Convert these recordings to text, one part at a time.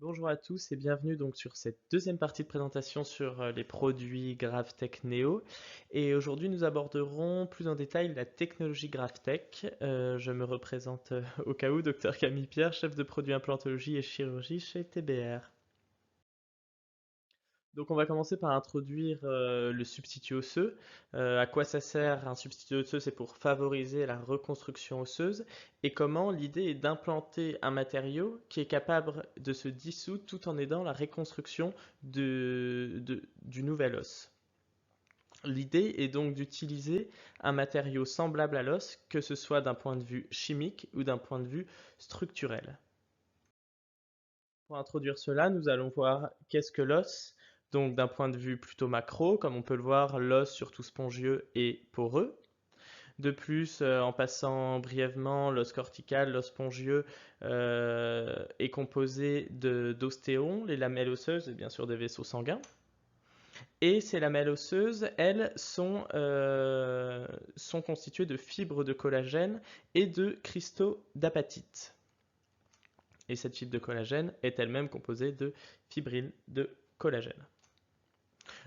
Bonjour à tous et bienvenue donc sur cette deuxième partie de présentation sur les produits GravTech Neo. Et aujourd'hui nous aborderons plus en détail la technologie GravTech. Je me représente au cas où, Dr Camille Pierre, chef de produit implantologie et chirurgie chez TBR. Donc on va commencer par introduire le substitut osseux. À quoi ça sert un substitut osseux? C'est pour favoriser la reconstruction osseuse. Et comment? L'idée est d'implanter un matériau qui est capable de se dissoudre tout en aidant la reconstruction du nouvel os. L'idée est donc d'utiliser un matériau semblable à l'os, que ce soit d'un point de vue chimique ou d'un point de vue structurel. Pour introduire cela, nous allons voir qu'est-ce que l'os. Donc d'un point de vue plutôt macro, comme on peut le voir, l'os surtout spongieux et poreux. De plus, en passant brièvement, l'os cortical, l'os spongieux est composé d'ostéons, les lamelles osseuses et bien sûr des vaisseaux sanguins. Et ces lamelles osseuses, elles, sont constituées de fibres de collagène et de cristaux d'apatite. Et cette fibre de collagène est elle-même composée de fibrilles de collagène.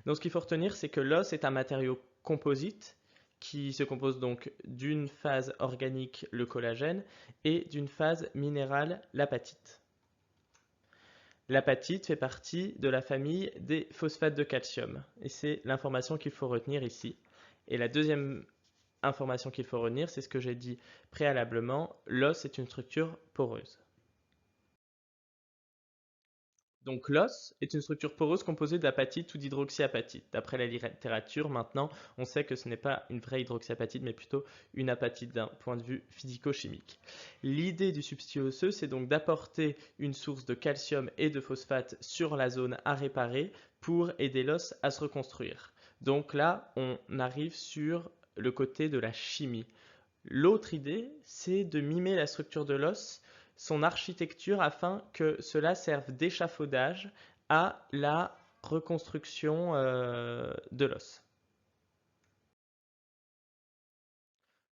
Donc ce qu'il faut retenir, c'est que l'os est un matériau composite qui se compose donc d'une phase organique, le collagène, et d'une phase minérale, l'apatite. L'apatite fait partie de la famille des phosphates de calcium, et c'est l'information qu'il faut retenir ici. Et la deuxième information qu'il faut retenir, c'est ce que j'ai dit préalablement, l'os est une structure poreuse. Donc l'os est une structure poreuse composée d'apatite ou d'hydroxyapatite. D'après la littérature, maintenant, on sait que ce n'est pas une vraie hydroxyapatite, mais plutôt une apatite d'un point de vue physico-chimique. L'idée du substitut osseux, c'est donc d'apporter une source de calcium et de phosphate sur la zone à réparer pour aider l'os à se reconstruire. Donc là, on arrive sur le côté de la chimie. L'autre idée, c'est de mimer la structure de l'os, son architecture, afin que cela serve d'échafaudage à la reconstruction de l'os.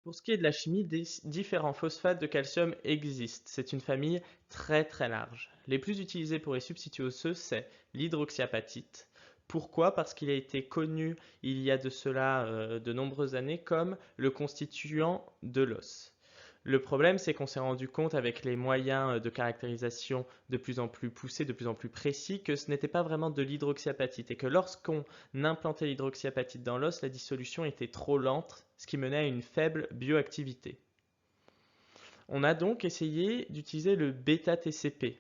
Pour ce qui est de la chimie, différents phosphates de calcium existent. C'est une famille très très large. Les plus utilisés pour les substituts osseux, c'est l'hydroxyapatite. Pourquoi? Parce qu'il a été connu il y a de cela de nombreuses années comme le constituant de l'os. Le problème, c'est qu'on s'est rendu compte avec les moyens de caractérisation de plus en plus poussés, de plus en plus précis, que ce n'était pas vraiment de l'hydroxyapatite et que lorsqu'on implantait l'hydroxyapatite dans l'os, la dissolution était trop lente, ce qui menait à une faible bioactivité. On a donc essayé d'utiliser le bêta-TCP.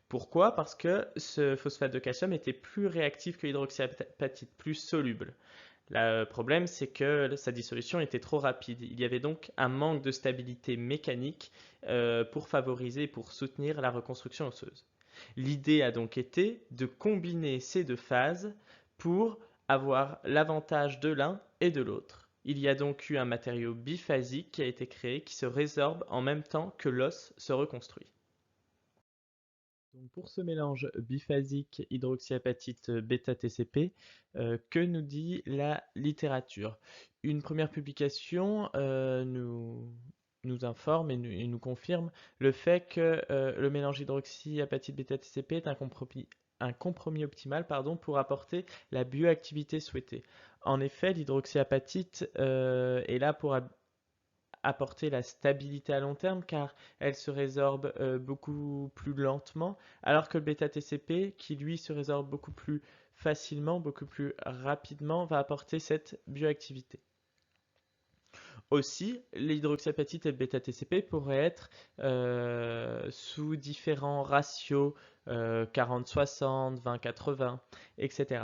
Pourquoi? Parce que ce phosphate de calcium était plus réactif que l'hydroxyapatite, plus soluble. Le problème, c'est que sa dissolution était trop rapide. Il y avait donc un manque de stabilité mécanique pour favoriser et pour soutenir la reconstruction osseuse. L'idée a donc été de combiner ces deux phases pour avoir l'avantage de l'un et de l'autre. Il y a donc eu un matériau biphasique qui a été créé qui se résorbe en même temps que l'os se reconstruit. Donc pour ce mélange biphasique hydroxyapatite bêta-TCP, que nous dit la littérature? Une première publication nous informe et nous confirme le fait que le mélange hydroxyapatite bêta-TCP est un compromis optimal pour apporter la bioactivité souhaitée. En effet, l'hydroxyapatite est là pour apporter la stabilité à long terme car elle se résorbe beaucoup plus lentement, alors que le bêta-TCP, qui lui se résorbe beaucoup plus facilement, beaucoup plus rapidement, va apporter cette bioactivité. Aussi, l'hydroxyapatite et le bêta-TCP pourraient être sous différents ratios, 40-60, 20-80, etc.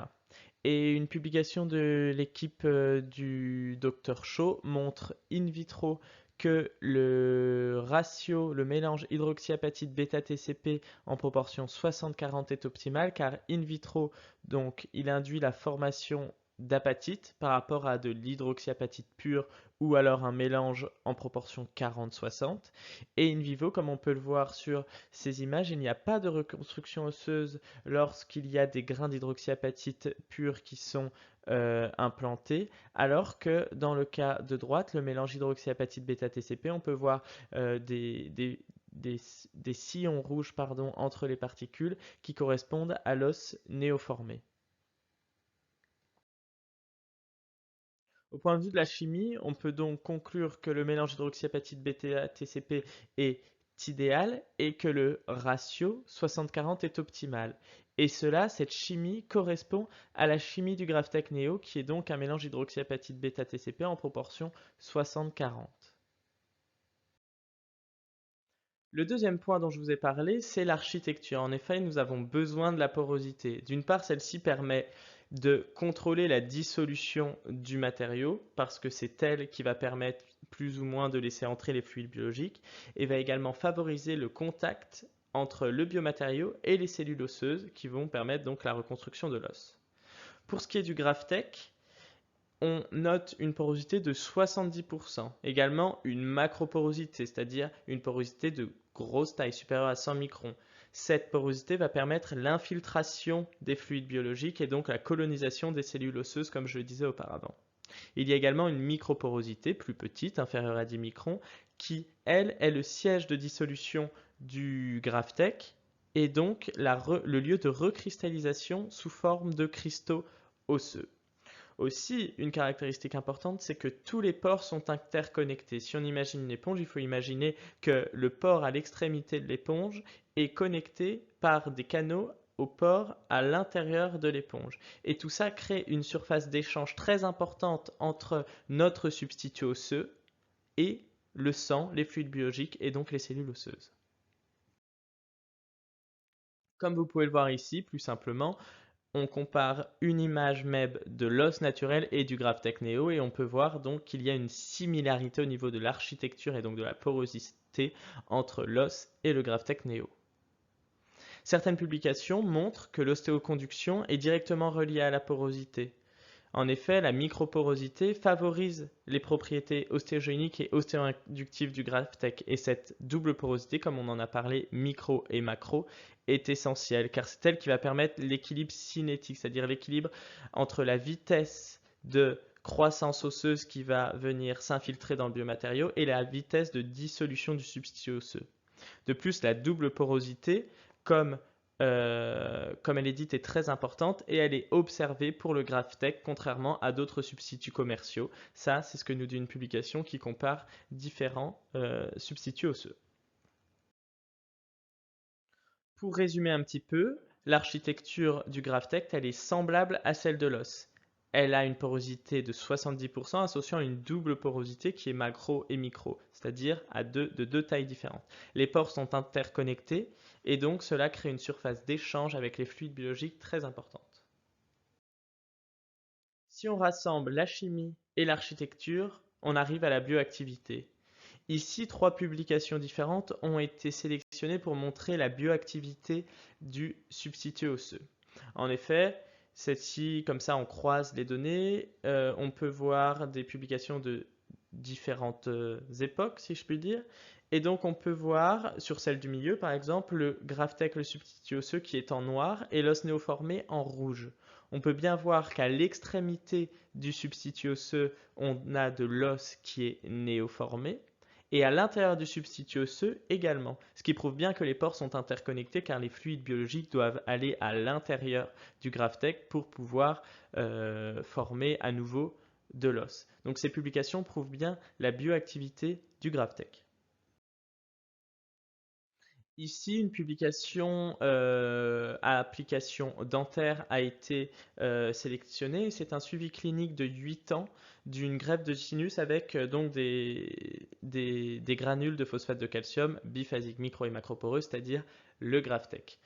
Et une publication de l'équipe du Dr Shaw montre in vitro que le ratio, le mélange hydroxyapatite bêta-TCP en proportion 60-40 est optimal car in vitro, donc il induit la formation d'apatite par rapport à de l'hydroxyapatite pure ou alors un mélange en proportion 40-60. Et in vivo, comme on peut le voir sur ces images, il n'y a pas de reconstruction osseuse lorsqu'il y a des grains d'hydroxyapatite pure qui sont implantés, alors que dans le cas de droite, le mélange hydroxyapatite bêta-TCP, on peut voir des sillons rouges entre les particules qui correspondent à l'os néoformé. Au point de vue de la chimie, on peut donc conclure que le mélange hydroxyapatite bêta-TCP est idéal et que le ratio 60-40 est optimal. Et cela, cette chimie correspond à la chimie du Graphtec Neo qui est donc un mélange hydroxyapatite bêta-TCP en proportion 60-40. Le deuxième point dont je vous ai parlé, c'est l'architecture. En effet, nous avons besoin de la porosité. D'une part, celle-ci permet de contrôler la dissolution du matériau, parce que c'est elle qui va permettre plus ou moins de laisser entrer les fluides biologiques, et va également favoriser le contact entre le biomatériau et les cellules osseuses, qui vont permettre donc la reconstruction de l'os. Pour ce qui est du Graphtec, on note une porosité de 70%, également une macroporosité, c'est-à-dire une porosité de grosse taille, supérieure à 100 microns. Cette porosité va permettre l'infiltration des fluides biologiques et donc la colonisation des cellules osseuses, comme je le disais auparavant. Il y a également une microporosité, plus petite, inférieure à 10 microns, qui, elle, est le siège de dissolution du Graphtec et donc le lieu de recristallisation sous forme de cristaux osseux. Aussi, une caractéristique importante, c'est que tous les pores sont interconnectés. Si on imagine une éponge, il faut imaginer que le pore à l'extrémité de l'éponge est connecté par des canaux au pore à l'intérieur de l'éponge. Et tout ça crée une surface d'échange très importante entre notre substitut osseux et le sang, les fluides biologiques et donc les cellules osseuses. Comme vous pouvez le voir ici, plus simplement, on compare une image MEB de l'os naturel et du Graphtec Neo et on peut voir donc qu'il y a une similarité au niveau de l'architecture et donc de la porosité entre l'os et le Graphtec Neo. Certaines publications montrent que l'ostéoconduction est directement reliée à la porosité. En effet, la microporosité favorise les propriétés ostéogéniques et ostéoinductives du Graphtec et cette double porosité, comme on en a parlé, micro et macro, est essentielle car c'est elle qui va permettre l'équilibre cinétique, c'est-à-dire l'équilibre entre la vitesse de croissance osseuse qui va venir s'infiltrer dans le biomatériau et la vitesse de dissolution du substitut osseux. De plus, la double porosité, comme elle est dite, est très importante et elle est observée pour le Graphtec contrairement à d'autres substituts commerciaux. Ça, c'est ce que nous dit une publication qui compare différents substituts osseux. Pour résumer un petit peu, l'architecture du Graphtec, elle est semblable à celle de l'os. Elle a une porosité de 70% associant une double porosité qui est macro et micro, c'est-à-dire de deux tailles différentes. Les pores sont interconnectés et donc cela crée une surface d'échange avec les fluides biologiques très importante. Si on rassemble la chimie et l'architecture, on arrive à la bioactivité. Ici, 3 publications différentes ont été sélectionnées pour montrer la bioactivité du substitut osseux. En effet, celle-ci, comme ça, on croise les données. On peut voir des publications de différentes époques, si je puis dire. Et donc, on peut voir sur celle du milieu, par exemple, le Graphtec, le substitut osseux, qui est en noir, et l'os néoformé en rouge. On peut bien voir qu'à l'extrémité du substitut osseux, on a de l'os qui est néoformé et à l'intérieur du substitut osseux également, ce qui prouve bien que les pores sont interconnectés car les fluides biologiques doivent aller à l'intérieur du Graphtec pour pouvoir former à nouveau de l'os. Donc ces publications prouvent bien la bioactivité du Graphtec. Ici, une publication à application dentaire a été sélectionnée. C'est un suivi clinique de 8 ans d'une greffe de sinus avec donc des granules de phosphate de calcium biphasiques micro et macroporeux, c'est-à-dire le Graphtec.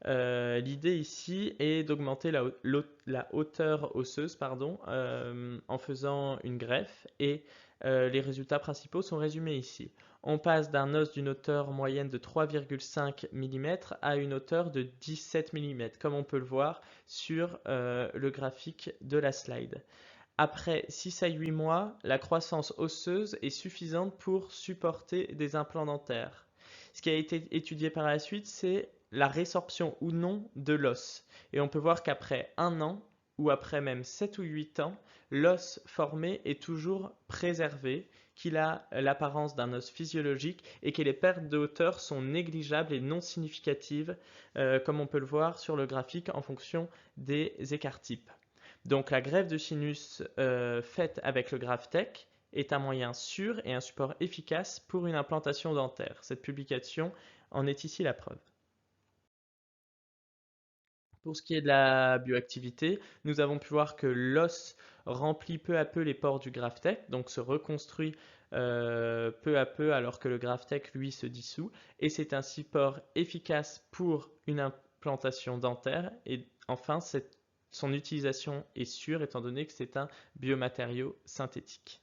L'idée ici est d'augmenter la hauteur osseuse en faisant une greffe et les résultats principaux sont résumés ici. On passe d'un os d'une hauteur moyenne de 3,5 mm à une hauteur de 17 mm, comme on peut le voir sur le graphique de la slide. Après 6 à 8 mois, la croissance osseuse est suffisante pour supporter des implants dentaires. Ce qui a été étudié par la suite, c'est la résorption ou non de l'os. Et on peut voir qu'après 1 an, ou après même 7 ou 8 ans, l'os formé est toujours préservé, qu'il a l'apparence d'un os physiologique et que les pertes de hauteur sont négligeables et non significatives, comme on peut le voir sur le graphique en fonction des écarts-types. Donc la greffe de sinus faite avec le GraphTech est un moyen sûr et un support efficace pour une implantation dentaire. Cette publication en est ici la preuve. Pour ce qui est de la bioactivité, nous avons pu voir que l'os remplit peu à peu les pores du GraphTech, donc se reconstruit peu à peu alors que le GraphTech lui se dissout, et c'est un support efficace pour une implantation dentaire. Et enfin, son utilisation est sûre étant donné que c'est un biomatériau synthétique.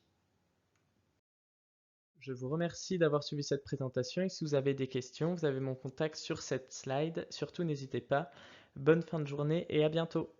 Je vous remercie d'avoir suivi cette présentation et si vous avez des questions, vous avez mon contact sur cette slide. Surtout, n'hésitez pas. Bonne fin de journée et à bientôt.